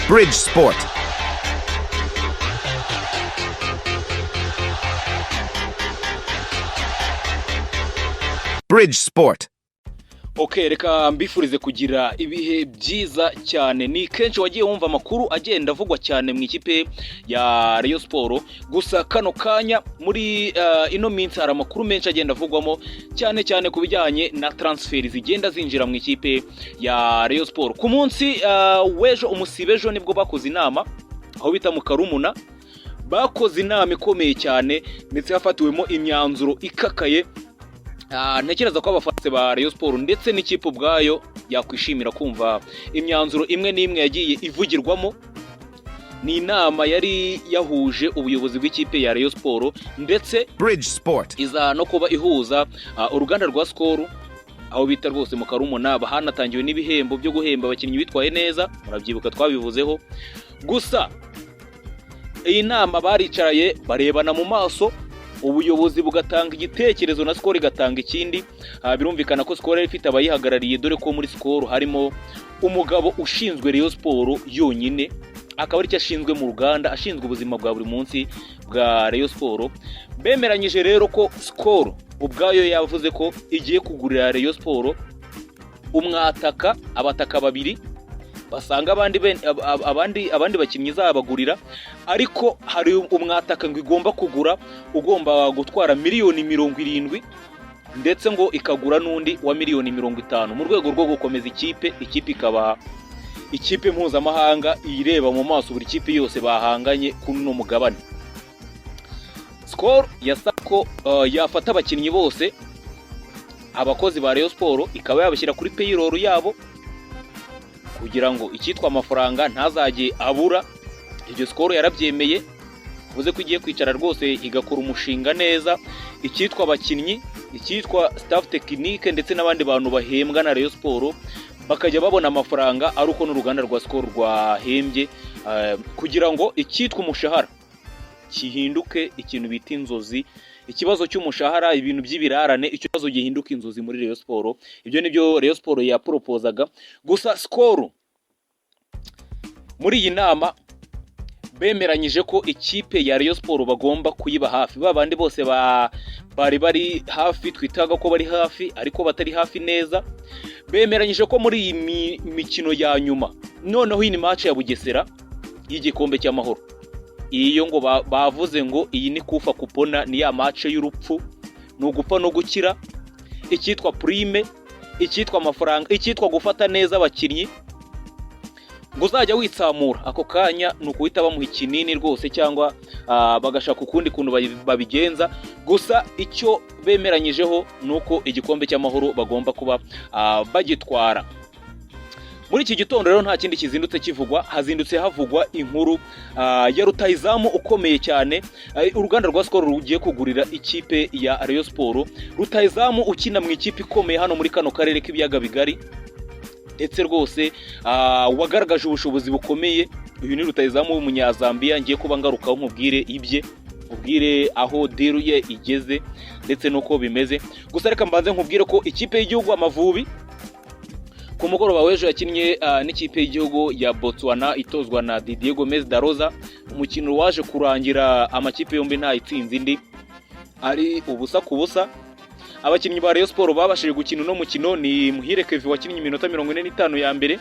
Bridge Sport. Bridge Sport. Okay, reka mbifurize kugira ibihe byiza cyane. Ni kenshi wagiye wumva amakuru agenda avugwa cyane mu ikipe ya Rayon Sport, gusa kano kanya muri ino minsi hari amakuru menshi agenda avugwamo cyane cyane ku bijyanye na transfer zigenda zinjira mu ikipe ya Rayon Sport. Ku munsi wejo umusibejo nibwo bakoze inama aho bita mu Karumuna, bakoze inama ikomeye cyane ndetse hafatiwemo imyanzuro ikakaye. Ntekereza ko abafatse ba Rayon Sport ndetse n'ikipe ubwayo yakwishimira kumva imyanzuro imwe n'imwe yagiye ivugirwamo. Ni inama yari yahuje ubuyobozi bw'ikipe ya Rayon Sport ndetse Bridge Sport iza no kuba ihuza uruganda rwa Skol aho bita rwose mu Karumuna. Hanatangiwe n'ibihembo byo guhemba abakinnyi bitwaye neza, murabyibuka twabivuzeho. Gusa iyi nama baricaraye barebana mu maso, ubuyobozi bugatanga igitekerezo na Skol igatanga ikindi. Birumvikana ko Skol ifite abayihagarariye, dore ko muri Skol harimo umugabo ushinzwe Rayon Sport yonyine, akaba ari cyo ashinzwe mu ruganda, ashinzwe ubuzima bwa buri munsi bwa Rayon Sport. Bemeranyije rero ko Skol ubwayo yavuze ko igiye kugurira Rayon Sport umwataka, abataka babiri basanga abandi bakinnyi zabagurira, ariko hari umwataka ngo igomba kugura ugomba gutwara miliyoni 70, ndetse ngo ikagura n'undi wa miliyoni 50 mu rwego rwo gukomeza ikipe ikaba ikipe mpuzamahanga ireba mu maso buri kipe yose bahanganye kuri no mugabane. Skol yasako yafata abakinnyi bose, abakozi ba Rayon Sport ikaba yabashyira kuri payroll yabo kugira ngo icyitwa amafaranga ntazajye abura. Ibyo Skol yarabyemeye, uvuze ko igiye kwicara rwose igakora umushinga neza, icyitwa abakinnyi, icyitwa staff technique ndetse n'abandi bantu bahembwa na Rayon Sport bakajya babona amafaranga ari uko n'uruganda rwa Skol rwahembye, kugira ngo icyitwa umushahara kihinduke ikintu bita inzozi. Ikibazo cy'umushahara, ibintu by'ibirarane, ikibazo gihinduka inzozi muri Rayon Sport. Ibyo nibyo Rayon Sport yapropozaga. Gusa Skol muri iyi nama bemeranyije ko ikipe ya Rayon Sport bagomba kuyiba hafi. Babandi bose bari hafi, twitaga ko bari hafi ariko batari hafi neza. Bemeranyije ko muri iyi mikino ya nyuma, noneho iyi match ya Bugesera y'igikombe cy'amahoro, iyo ngo bavuze ngo iyi ni kufa kupona, ni ya match y'urupfu, ni ugupfa no gukira. Icyitwa prime, icyitwa amafaranga, icyitwa gufata neza abakinnyi, ngo uzajya witsamura ako kanya ni ukuhita bamuha ikinini rwose, cyangwa bagashaka ukundi kuntu babigenza. Gusa icyo bemeranyijeho ni uko igikombe cy'amahoro bagomba kuba bagitwara. Muri iki gitondo rero nta kindi kizindutse kivugwa, hazindutse havugwa inkuru ya rutahizamu ukomeye cyane. Uruganda rwa Skol rugiye kugurira ikipe ya Rayon Sport rutahizamu ukina mu ikipe ikomeye hano muri kano karere k'ibiyaga bigari, ndetse rwose wagaragaje ubushobozi bukomeye. Uyu ni rutahizamu w'umunyazambiya, ngiye kuba ngarukaho nkubwire ibye, nkubwire aho deal ye igeze ndetse nuko bimeze. Gusa reka mbanze nkubwire ko ikipe y'igihugu Amavubi ku mugoroba wejo yakinnye n'ikipe y'igihugu ya Botswana itozwa na Didier Gomez Daroza. Umukino waje kurangira amakipe yombi nta itsinzi indi, ari ubusa ku busa. Abakinnyi ba Rayon Sport babashije gukina no mukino ni Muhire Kevin wakinnye iminota 45 ya mbere,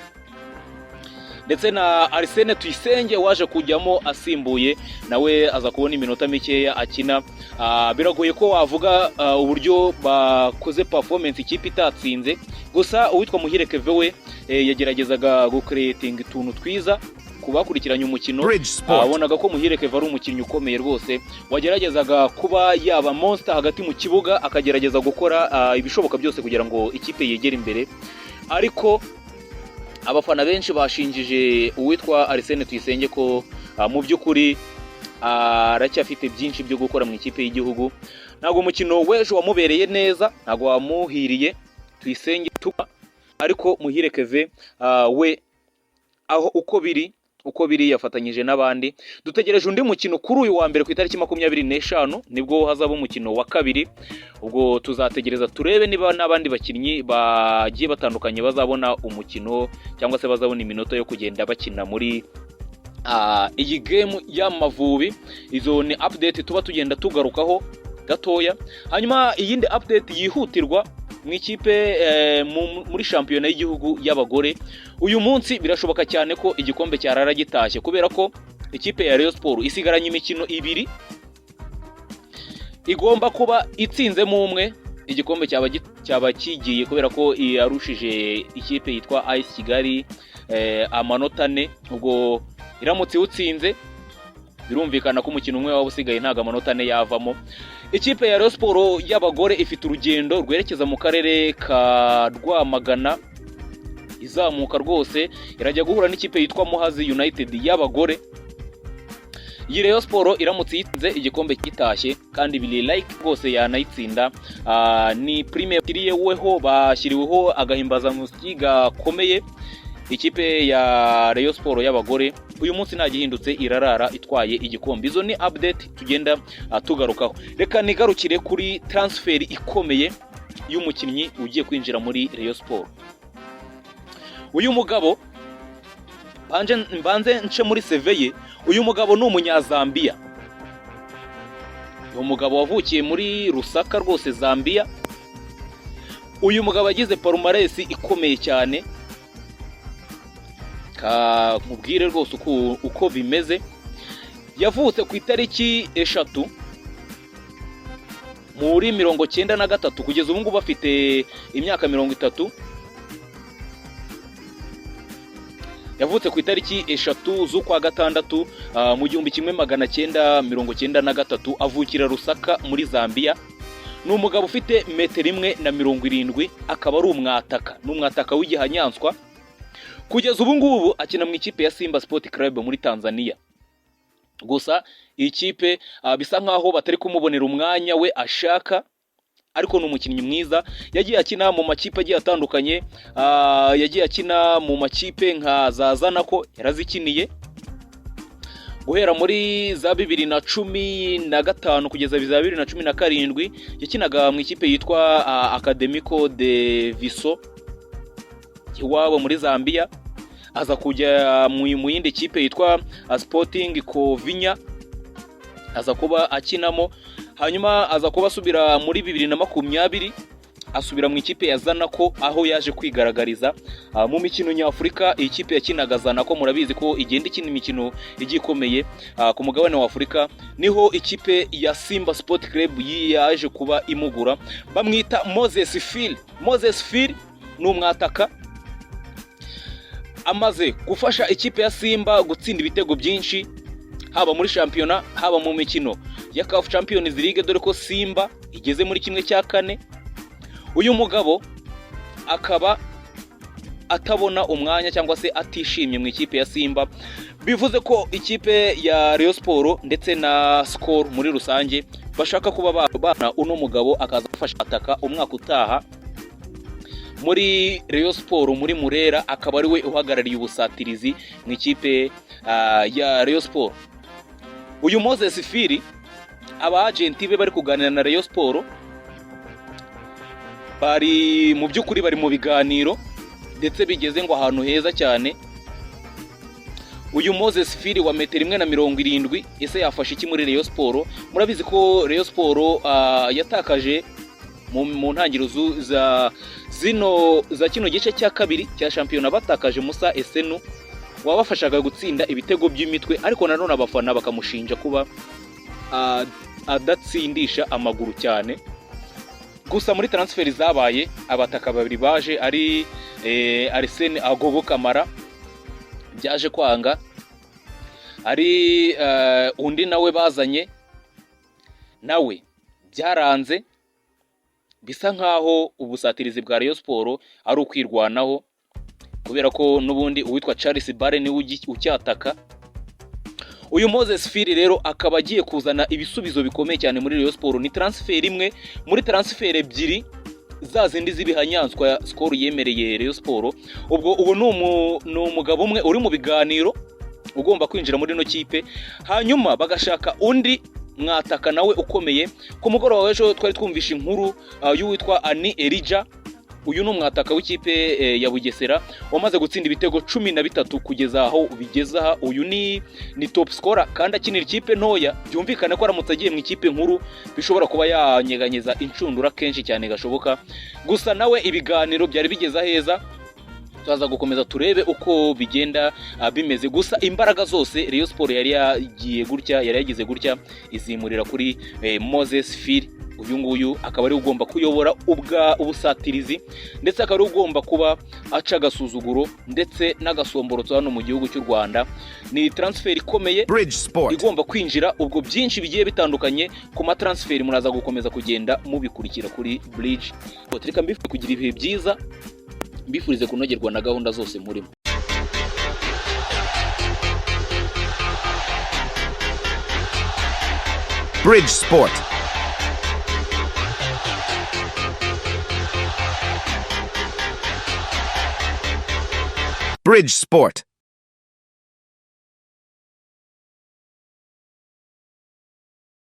ndetse na Arsene Tuyisenge waje kujyamo asimbuye, nawe aza kubona iminota mikeya akina. Biragoye ko wavuga uburyo bakoze performance ikipe itatsinze. Gusa uwitwa Muhire Kevin we yageragezaga gucreating utuntu twiza kubakurikiranye umukino. Abonaga ko Muhire Kevin ari umukinnyi ukomeye rwose, wageragezaga kuba yaba monster hagati mu kibuga, akagerageza gukora ibishoboka byose kugira ngo ikipe yegere imbere. Ariko abafana benshi bashinjije uwitwa Arsene Tuyisenge ko mu by'ukuri aracyafite byinshi byo gukora mu ikipe y'igihugu. Ntabwo umukino wejo wamubereye neza, ntabwo wamuhiriye Tuyisenge tuba, ariko Muhire Kevin we aho uko biri yafatanyije n'abandi. Dutegereje undi mukino kuri uyu wa mbere ku itariki 25 nibwo hazaba umukino wa kabiri. Ubwo tuzategereza turebe niba n'abandi bakinnyi bagiye batandukanye bazabona umukino cyangwa se bazabona iminota yo kugenda bakina muri iyi game y'Amavubi. Izo ni update tuba tugenda tugarukaho gatoya. Hanyuma iyindi update yihutirwa mu ikipe muri shampiyona y'igihugu y'abagore, uyu munsi birashoboka cyane ko igikombe cyarara gitashye, kubera ko ikipe ya Rayon Sport isigaranye imikino ibiri, igomba kuba itsinzemo umwe igikombe cyaba kigiye, kubera ko yarushije ikipe yitwa AS Kigali amanota 4. ubwo iramutse utsinze birumvikana ko umukino umwe waba usigaye ntago amanota 4 yavamo. Ikipe ya Rayon Sport y'abagore ifite urugendo rwerekeza mu karere ka Rwamagana, izamuka rwose, irajya guhura n'ikipe yitwa Muhazi United y'abagore. Iyi Rayon Sport iramutse yitsinze igikombe kitashye, kandi biri like rwose yanayitsinda. Ni prime kiriyeweho, bashyiriweho agahimbaza musiki gakomeye. Ikipe ya Rayon Sport y'abagore uyu munsi nta gihindutse, irarara itwaye igikombe. Izo ni update tugenda tugarukaho. Reka nigarukire kuri transfer ikomeye y'umukinnyi ugiye kwinjira muri Rayon Sport. Uyu mugabo mbanze nce muri CV ye. Uyu mugabo ni umunyazambia. Uyu mugabo wavukiye muri Rusaka rwose, Zambia. Uyu mugabo agize palmarès ikomeye cyane, mubwire rwose uko bimeze. Yavutse ku itariki 3 muri 1993, kugeza ubu ngubu bafite imyaka 30. Yavutse ku itariki 3 z'ukwa gatandatu mu 1993, avukira Rusaka muri Zambia. Ni umugabo ufite 1.70 m, akaba ari umwataka, n'umwataka w'igihanyanswa. Kugeza ubu ngubu akina mu ikipe ya Simba Sport Club muri Tanzania. Gusa iyi kipe bisa nkaho batari kumubonera umwanya we ashaka, ariko ni umukinnyi mwiza. Yagiye akina mu makipe agiye atandukanye, yagiye akina mu makipe nka zazana ko yarazikiniye guhera muri za 2015 kugeza 2017. Yakinaga mu ikipe yitwa Academico de Viso iwabo muri Zambia. Aza kujya mu yindi kipe yitwa Sporting Kovinya, aza kuba akinamo. Hanyuma aza kuba asubira muri 2020, asubira mu ikipe ya Zanako, aho yaje kwigaragariza mu mikino nyafurika. Iyi kipe yakinaga Zanako, murabizi ko igenda ikina imikino igikomeye ku mugabane wa Afurika. Niho ikipe ya Simba Sport Club yaje kuba imugura. Bamwita Moses Phil ni umwataka, amaze gufasha ikipe ya Simba gutsinda ibitego byinshi, haba muri shampiyona, haba mu mikino ya CAF Champions League, dore ko Simba igeze muri 1/4. Uyu mugabo akaba atabona umwanya cyangwa se atishimye mu ikipe ya Simba. Bivuze ko ikipe ya Rayon Sport ndetse na Skol muri rusange bashaka kuba bana uno mugabo akaza gufasha ataka umwaka utaha muri Rayon Sport muri Murera, akaba ari we uhagarariye ubusatirizi mu ikipe ya Rayon Sport. Uyu Moses Phil, aba agenti be bari kuganira na Rayon Sport, bari mu by'ukuri bari mu biganiro ndetse bigeze ngo ahantu heza cyane. Uyu Moses Phil wa 1.70 m, ese yafashe iki muri Rayon Sport? Murabizi ko Rayon Sport yatakaje mu ntangiriro za kino gice cya kabiri cya shampiyona, batakaje Musa Esenu wabafashaga gutsinda ibitego by'imitwe, ariko nanone abafana bakamushinja kuba adatsindisha amaguru cyane. Gusa muri transfer zabaye abataka babiri baje, ari Arsene Agogo Kamara byaje kwanga, ari undi nawe bazanye nawe byaranze. Bisa nkaho ubusatirizi bwa Rayon Sport ari ukwirwanaho, kubera ko nubundi uwitwa Charles Bare ni ucyataka. Uyu Moses Phil rero akaba agiye kuzana ibisubizo bikomeye cyane muri Rayon Sport. Ni transfer imwe muri transfer ebyiri zazindi zibihanyanswa Skol yemereye Rayon Sport. Ubwo ni umugabo umwe uri mu biganiro ugomba kwinjira muri no kipe, hanyuma bagashaka undi mwataka nawe ukomeye. Ku mugoroba w'ejo twari twumvisha inkuru y'uwitwa Ani Elija uyu ni umwataka w'ikipe ya Bugesera wamaze gutsinda ibitego 13 kugeza aho bigeza. Uyu ni top scorer kandi akinira ikipe ntoya, byumvikana ko aramutse agiye mu ikipe nkuru bishobora kuba yanyeganyeza incundura kenshi cyane gashoboka. Gusa nawe ibiganiro byari bigeza heza, tuzaza gukomeza turebe uko bigenda bimeze. Gusa imbaraga zose Rayon Sport yari yagize gutya izimurira kuri Moses Phil. Uyu nguyu akaba ari ugomba kuyobora ubusatirizi ndetse akaba ari ugomba kuba aca agasuzuguro ndetse n'agasomborotso hano mu gihugu cy'u Rwanda. Ni transfer ikomeye igomba kwinjira, ubwo byinshi bigiye bitandukanye ku matransfer muraza gukomeza kugenda mubikurikira kuri Bridge. Reka mbifurize kugira ibihe byiza, mbifurize kunogerwa na gahunda zose murimo. Bridge Sport. Bridge Sport.